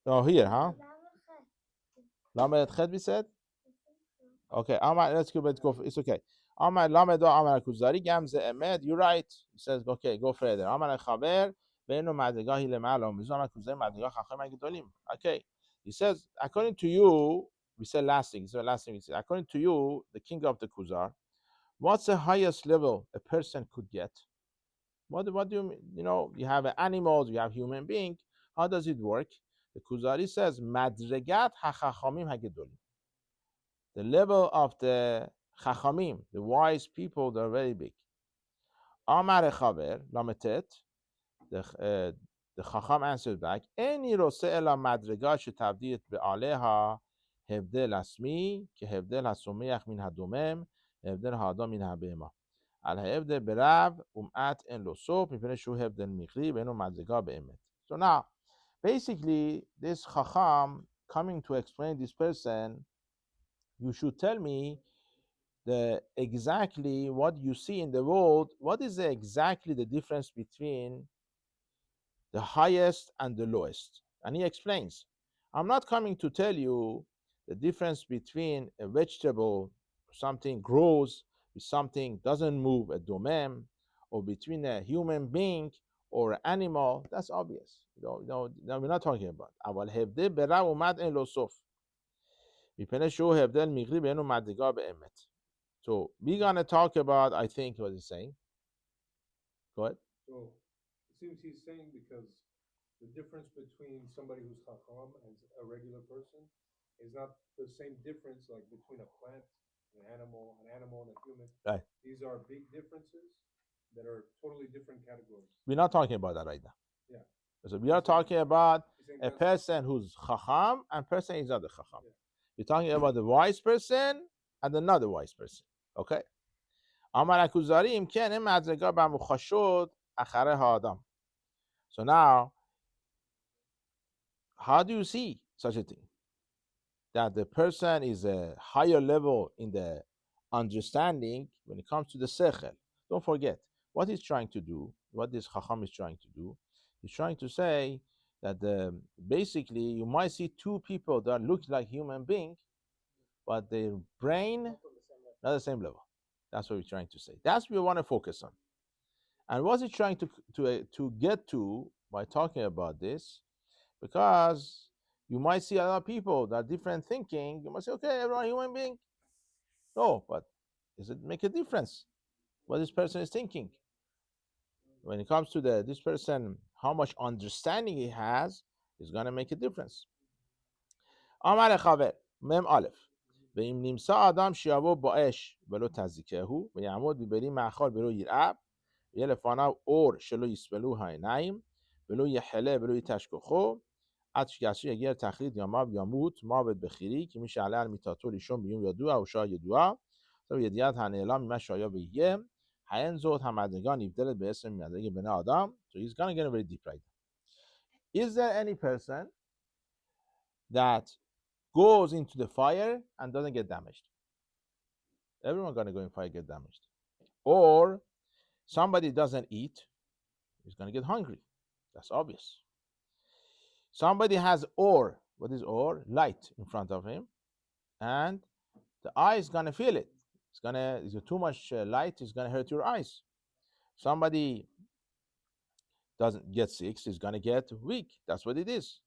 Oh, here, huh? Lamed Chet, we said? Okay, Amar, let's go. It's okay. Amar Lamed Amar Kuzari Gamze Emed. You're right. He says, okay, go further. Amar Chaber Beinu Madrigahi Lemalo. Mizu Amar Kuzari Madrigah Chachem Gedolim. Okay. He says, according to you, we said last thing. So last thing we said, according to you, the king of the Kuzar, what's the highest level a person could get? What do you mean? You know, you have animals, you have human being. How does it work? The Kuzari says, Madrigat HaChachamim HaGedolim. The level of the Chachamim, the wise people, they're very big. Amar Chaver, Lametet, the Chacham answered back, Eni rose ela madrega shetabdiyet be'aleha hebdel asmi ke hebdel hasomeach min hadomem hebdel ha'adam min habehema. Al ha'hebdel berav um'at en lo sof mipnei shu hebdel mikri ve'enu madrega be'emet. So now, basically, this Chacham coming to explain this person, you should tell me the exactly what you see in the world. What is exactly the difference between the highest and the lowest? And he explains, I'm not coming to tell you the difference between a vegetable, something grows, something doesn't move, a domain, or between a human being or an animal. That's obvious. No, we're not talking about. اول هفته برا اومد این لصف. میپنه شو هفته میگری به اینو مدگاه به امت. So we're gonna talk about, I think, what he's saying. Go ahead. So it seems he's saying because the difference between somebody who's chacham and a regular person is not the same difference like between a plant, an animal and a human. Right. These are big differences that are totally different categories. We're not talking about that right now. Yeah. So we are talking about a that's person who's chacham and person is not a chacham. Yeah. You're talking about the wise person and another wise person. Okay? Amar Akuzari imken im madrega ba mukhashod akhare hadam. So now, how do you see such a thing? That the person is a higher level in the understanding when it comes to the sechel. Don't forget what he's trying to do, what this chacham is trying to do. He's trying to say that basically you might see two people that look like human beings, but their brain not the same level. That's what we're trying to say. That's what we want to focus on. And what's he trying to get to by talking about this? Because you might see a lot of people that are different thinking. You might say, okay, everyone human being. No, but does it make a difference what this person is thinking? When it comes to this person, how much understanding he has is going to make a difference. Amar Chaver, Mem Aleph. ואם נמצא אדם שיבוא באש ולא תזיקהו ויעמוד בברי מאכל ולא ירעב ויהיה לפניו אור שלא יסבלו העיניים ולא יחלה ולא יתשכחו עד שכאשר יגיע לתכלית ימיו ימות מוות בכירי כי מי שעלה על מיטתו לישון ביום ידוע או שעה ידועה זו ידיעת הנעלם ממה שהיה ויהיה האין זאת המדרגה נבדלת בעצם ממדרגת בני האדם. So he's gonna get very deep right now. Is there any person that goes into the fire and doesn't get damaged? Everyone gonna go in fire get damaged. Or somebody doesn't eat, he's gonna get hungry. That's obvious. Somebody has ore. What is ore? Light in front of him, and the eye is gonna feel it. Is too much light is gonna hurt your eyes. Somebody doesn't get sick, he's gonna get weak. That's what it is.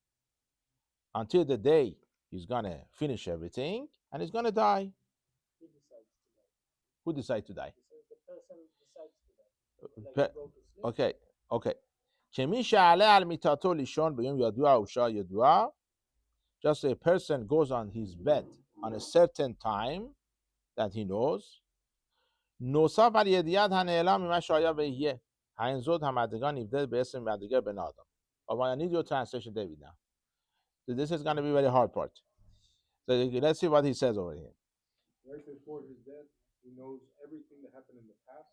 Until the day he's gonna finish everything and he's gonna die. Who decides to die? The person decides to die. Okay, okay. כמי שעלה על מיטתו לישון ביום ידוע או שעה ידועה, just a person goes on his bed on a certain time that he knows, נוסף על ידיעת הנעלם ממה שהיה ויהיה, האין זאת המדרגה נבדלת בעצם מדרגה בן האדם. I need your translation, David, now. So this is going to be a very hard part. So let's see what he says over here. Right before his death, he knows everything that happened in the past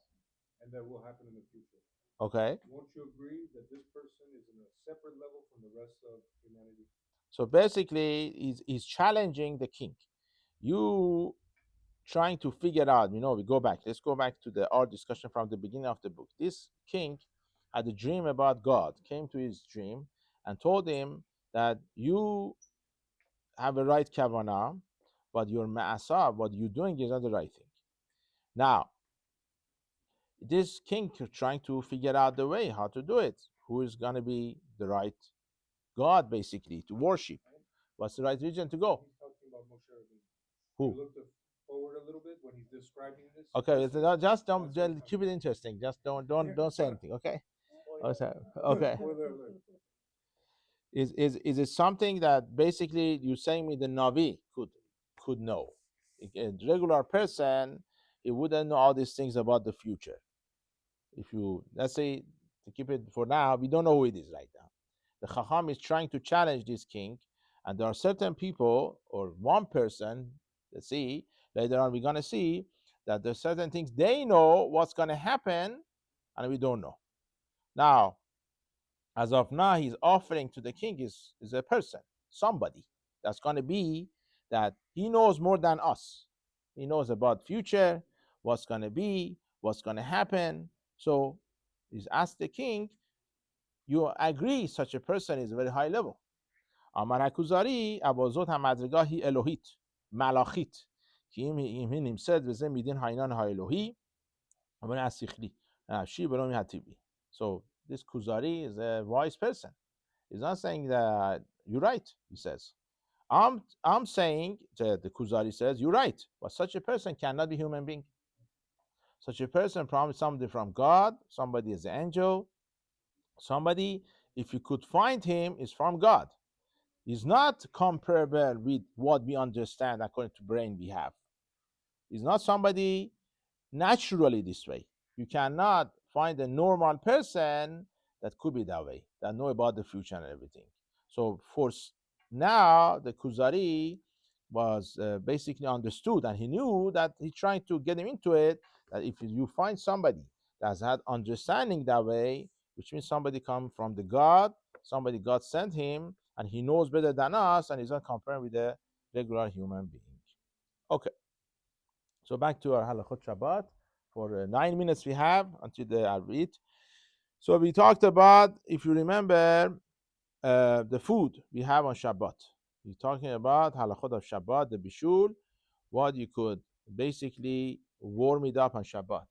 and that will happen in the future. Okay. Won't you agree that this person is in a separate level from the rest of humanity? So basically, he's challenging the king. You trying to figure out, we go back. Let's go back to our discussion from the beginning of the book. This king had a dream about God, came to his dream and told him that you have a right kavanah, but your ma'asah, what you're doing is not the right thing. Now, this king trying to figure out the way how to do it. Who is going to be the right God, basically, to worship? What's the right region to go? He's talking about Moshe Rabbeinu. Who? You looked forward a little bit when he's describing this. Okay, person. just don't That's what he's keep it interesting. Just don't say anything. Okay. Spoiler. Okay. Spoiler alert. Is it something that basically you're saying me the Navi could know? A regular person, he wouldn't know all these things about the future. If you, let's say, to keep it for now, we don't know who it is right now. The Chacham is trying to challenge this king, and there are certain people or one person. Let's see later on. We're gonna see that there's certain things they know what's gonna happen, and we don't know. Now, as of now, he's offering to the king is a person, somebody that's gonna be that he knows more than us. He knows about future, what's gonna be, what's gonna happen. So he's asked the king, you agree such a person is a very high level. Amar hakuzari abazot hamadrigahi elohit malachit ki im nimsed v'ze midin hainan ha'elohi amar asichli shi belomi hatibi. So this Kuzari is a wise person. He's not saying that you're right. He says, I'm saying that the Kuzari says you're right, but such a person cannot be human being. Such a person promised something from God. Somebody is an angel. Somebody, if you could find him, is from God. He's not comparable with what we understand according to brain we have. He's not somebody naturally this way. You cannot find a normal person that could be that way, that know about the future and everything. So for now, the Kuzari was basically understood, and he knew that he's trying to get him into it. That if you find somebody that's had understanding that way, which means somebody come from the God, somebody God sent him, and he knows better than us, and he's not comparing with a regular human being. Okay. So back to our halachot Shabbat. For 9 minutes we have until the Arvit. So we talked about, if you remember, the food we have on Shabbat. We're talking about halachot of Shabbat, the bishul, what you could basically warm it up on Shabbat.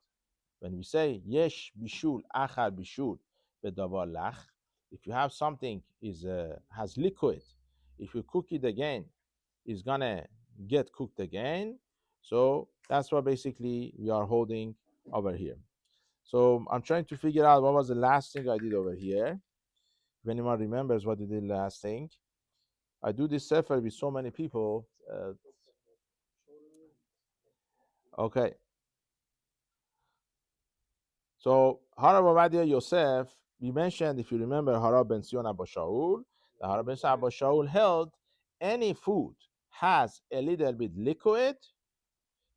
When we say yesh bishul achar bishul bedavar lach, if you have something is has liquid, if you cook it again, it's gonna get cooked again. So that's what basically we are holding over here. So I'm trying to figure out what was the last thing I did over here. If anyone remembers what I did last thing, I do this sefer with so many people. Okay, so Harab Ovadia Yosef, we mentioned, if you remember, Harab Ben Sion Abba Shaul. The Harab Ben Sion Abba Shaul held any food has a little bit liquid,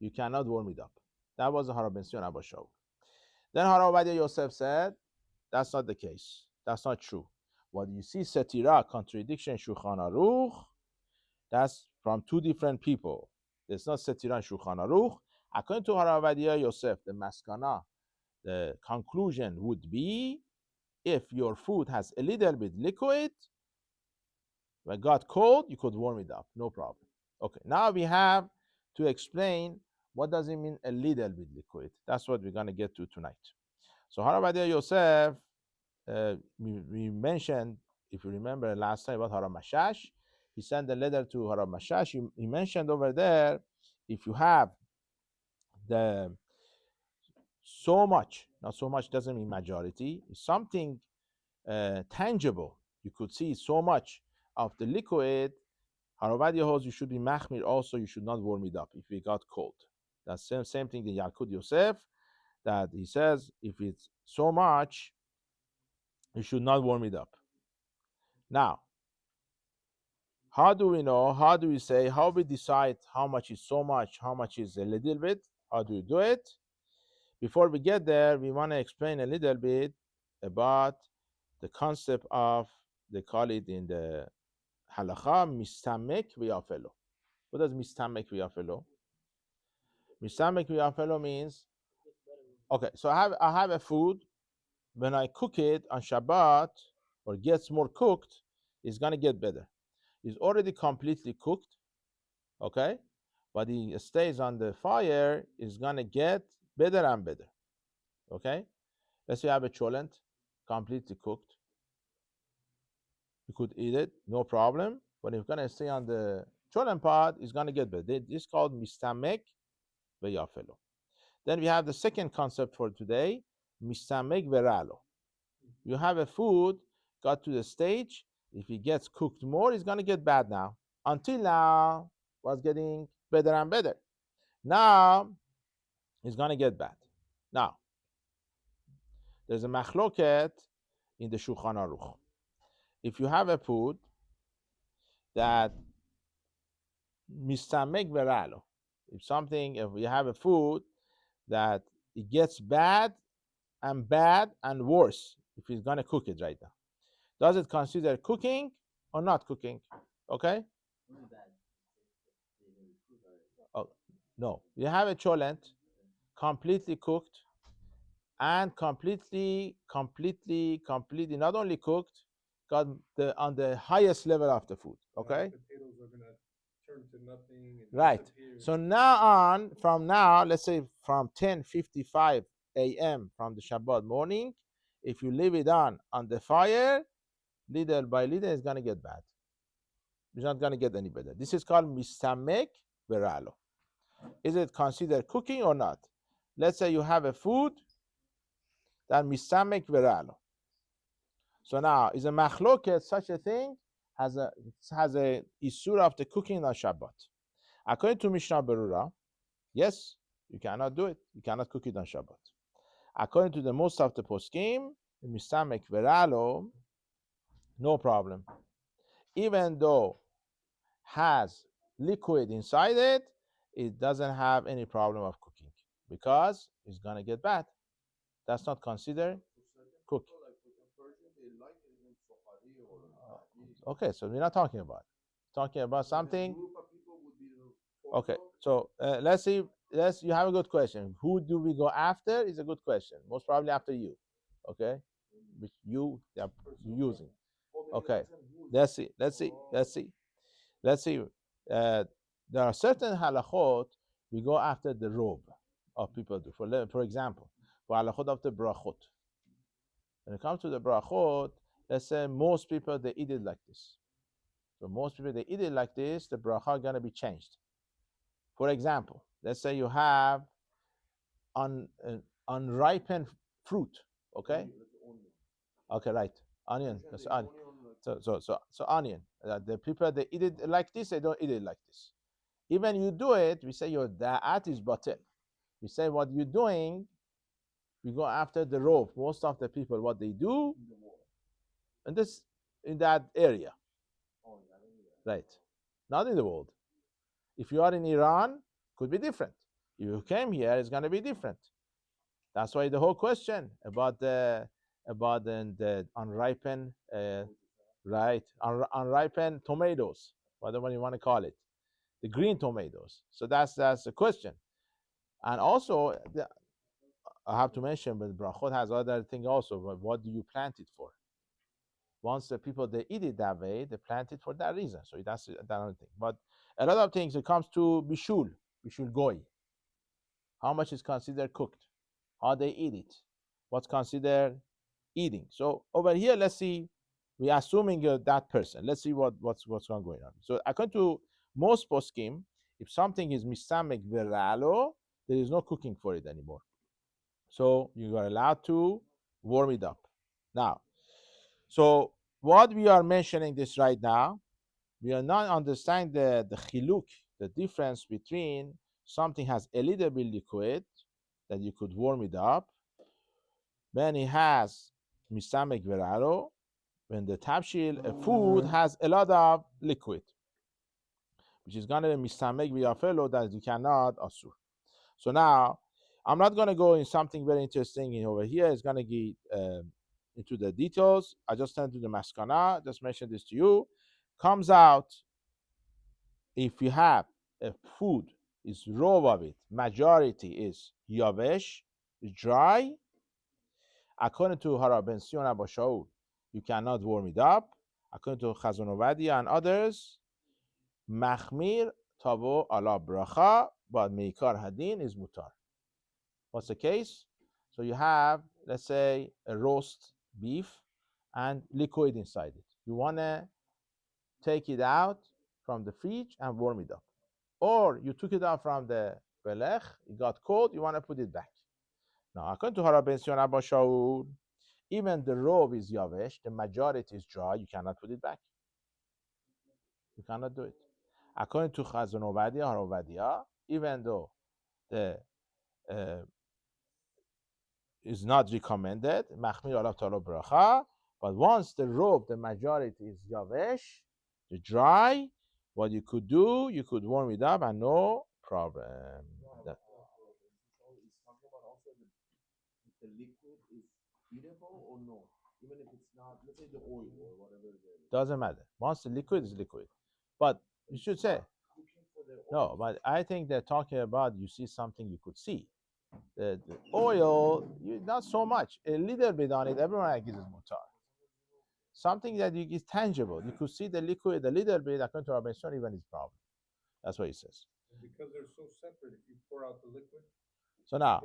you cannot warm it up. That was the Harab Ben Sion Abba Shaul. Then Harab Ovadia Yosef said, that's not the case. That's not true. What you see, Setira, contradiction, Shulchan Aruch, that's from two different people. There's not Setira and Shulchan Aruch. According to Harab Ovadia Yosef, the Maskana, the conclusion would be if your food has a little bit liquid, when it got cold, you could warm it up, no problem. Okay, now we have to explain what does it mean a little bit liquid. That's what we're going to get to tonight. So Harab Ovadia Yosef, we mentioned, if you remember last time about Haram Mashash, he sent a letter to Haram Mashash. He mentioned over there, if you have the so much, not so much doesn't mean majority, something tangible, you could see so much of the liquid, Haravadia holds you should be machmir also, you should not warm it up if it got cold. That's same thing in Yalkut Yosef, that he says if it's so much, you should not warm it up. Now, how do we know? How do we say? How we decide how much is so much, how much is a little bit? How do we do it? Before we get there, we want to explain a little bit about the concept of, they call it in the halacha, mistamek v'yafelo. What does mistamek v'yafelo? Mistamek v'yafelo means, okay, so I have a food, when I cook it on Shabbat or gets more cooked, it's gonna get better. It's already completely cooked, okay? But it stays on the fire, it's gonna get better and better. Okay? Let's say you have a cholent, completely cooked. You could eat it, no problem. But if it's gonna stay on the cholent pot, it's gonna get better. This is called mistamek veyafelo. Then we have the second concept for today, mistamek veralo. You have a food, got to the stage, if it gets cooked more, it's gonna get bad now. Until now, was getting better and better. Now, it's gonna get bad. Now, there's a machloket in the Shulchan Aruch. If you have a food that mistamek veralo, if you have a food that it gets bad and worse, if he's gonna cook it right now, does it consider cooking or not cooking? Okay. Oh no, you have a cholent completely cooked and completely not only cooked, got on the highest level of the food. Okay. Potatoes are gonna turn to nothing and Right. disappear. So from now, let's say from 10:55 a.m. from the Shabbat morning, if you leave it on the fire, little by little, it's gonna get bad. It's not gonna get any better. This is called mistamek veralo. Is it considered cooking or not? Let's say you have a food that mistamek veralo. So now, is a machloket such a thing has a isur of the cooking on Shabbat? According to Mishnah Berurah, yes, you cannot do it. You cannot cook it on Shabbat. According to the most of the poskim, mistamek veralo, no problem. Even though has liquid inside it, it doesn't have any problem of cooking because it's gonna get bad. That's not considered cooking. Okay, so we're not talking about it. Talking about something. Okay, so let's see. You have a good question. Who do we go after? Is a good question. Most probably after you. Okay, which you are using. Okay, let's see. There are certain halachot we go after the robe of people do. For example, for halachot of the brachot. When it comes to the brachot, let's say most people they eat it like this. So most people they eat it like this. The bracha gonna be changed. For example, let's say you have unripened fruit. Okay. Okay, right. Onion. That's onion. So onion. The people they eat it like this. They don't eat it like this. Even you do it, we say your da'at is batil. We say what you're doing. We go after the robe. Most of the people, what they do, and this in that area, right? Not in the world. If you are in Iran, could be different. If you came here, it's gonna be different. That's why the whole question about the unripened, right? Unripened tomatoes, whatever you want to call it, the green tomatoes. So that's the question. And also, I have to mention, but brachot has other thing also. But what do you plant it for? Once the people they eat it that way, they plant it for that reason. So that's another thing. But a lot of things, it comes to bishul goy. How much is considered cooked? How they eat it? What's considered eating? So over here, let's see. We're assuming that person. Let's see what's going on. So according to most poskim, if something is misamek veralo, there is no cooking for it anymore. So you are allowed to warm it up. Now, so what we are mentioning this right now, we are not understanding the chiluk, the difference between something has a little bit liquid that you could warm it up, when it has misamek veralo, when the tabshil, a food has a lot of liquid, which is going to be misamek v'yafelo that you cannot asur. So now, I'm not going to go in something very interesting in over here. It's going to get into the details. I just turned to the maskana, just mentioned this to you. Comes out, if you have a food, is raw of it, majority is yavesh, is dry. According to Haraben Sion Abba Shaul, you cannot warm it up. According to Chazon Ovadia and others, machmir tavo ala bracha, but meikar hadin is mutar. What's the case? So you have, let's say, a roast beef and liquid inside it. You want to take it out from the fridge and warm it up. Or you took it out from the belech, it got cold, you want to put it back. Now, according to Harav Ben Sion Abba Shaul, even the rov is yavesh, the majority is dry, you cannot put it back. You cannot do it. According to Chazon Ovadia, Harav Ovadia, even though the is not recommended, machmir alav talo bracha, but once the rov, the majority is yavesh, the dry, what you could do, you could warm it up and no problem. That It's talking about also if the liquid is eatable or no, even if it's not, let's say the oil or whatever it is. doesn't matter. Once the liquid is liquid, but you should say no. But I think they're talking about you see something you could see. The oil, not so much. A little bit on it, everyone agrees is mutar. Something that is tangible. You could see the liquid a little bit. According to Rabbi, it's not even his problem. That's what he says. Because they're so separate, if you pour out the liquid. So now,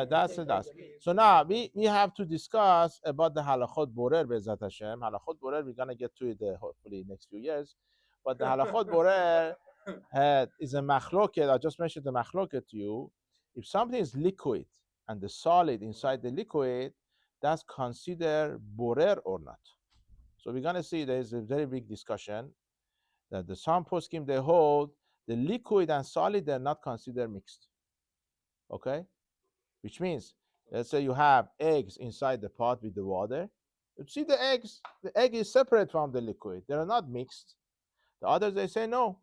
that's take it. out the meat, So now we have to discuss about the halachot borer be'ezat Hashem. Halachot borer, we're gonna get to it hopefully next few years. But the halachot borer is a machloket. I just mentioned the machloket to you. If something is liquid and the solid inside the liquid, that's considered borer or not. So we're gonna see there is a very big discussion that the some poskim they hold the liquid and solid they're not considered mixed. Okay, which means let's say you have eggs inside the pot with the water. You see the eggs, the egg is separate from the liquid. They are not mixed. The others they say no,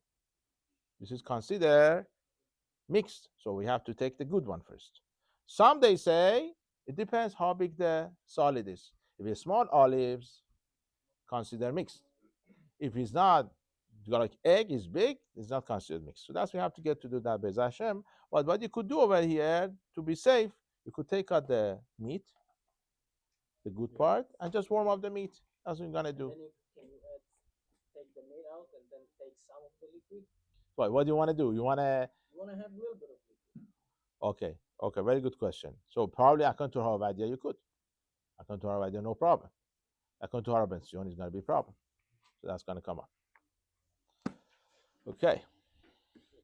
this is considered mixed. So we have to take the good one first. Some they say it depends how big the solid is. If it's small olives, consider mixed. If it's not, like egg is big, it's not considered mixed. So that's we have to get to do that Bez Hashem. But what you could do over here to be safe, you could take out the meat, the good part, and just warm up the meat. That's what you're gonna do. Then can you take the meat out and then take some of the liquid? What do you want to do? You want to have a little bit of liquid. Okay, very good question. So probably according to Haravadia, you could. According to Haravadia, no problem. According to Harav Ben Sion, it's gonna be a problem. So that's gonna come up. Okay.